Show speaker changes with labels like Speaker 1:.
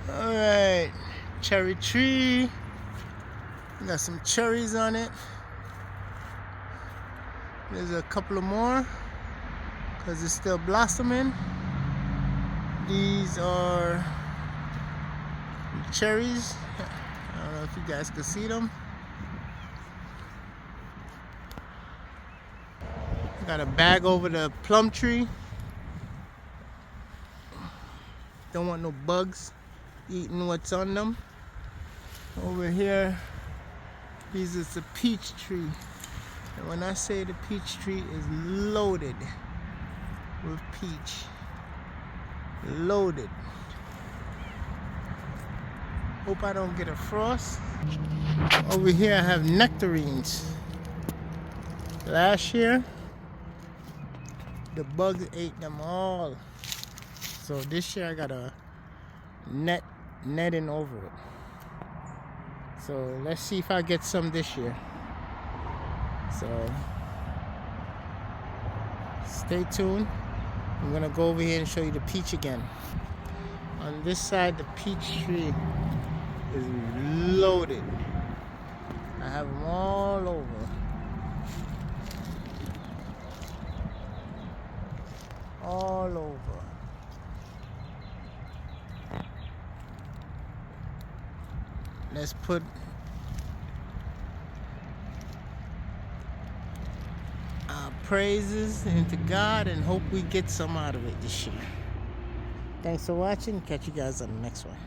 Speaker 1: Alright, cherry tree. Got some cherries on it. There's a couple of more because it's still blossoming. These are cherries. I don't know if you guys can see them. Got a bag over the plum tree. Don't want no bugs eating what's on them. Over here, this is a peach tree. And when I say the peach tree is loaded with peach. Loaded. Hope I don't get a frost. Over here I have nectarines. Last year, the bugs ate them all. So this year I got a netting over it. So let's see if I get some this year. So stay tuned. I'm gonna go over here and show you the peach again. On this side, the peach tree is loaded. I have them all over. All over. Let's put our praises into God and hope we get some out of it this year. Thanks for watching. Catch you guys on the next one.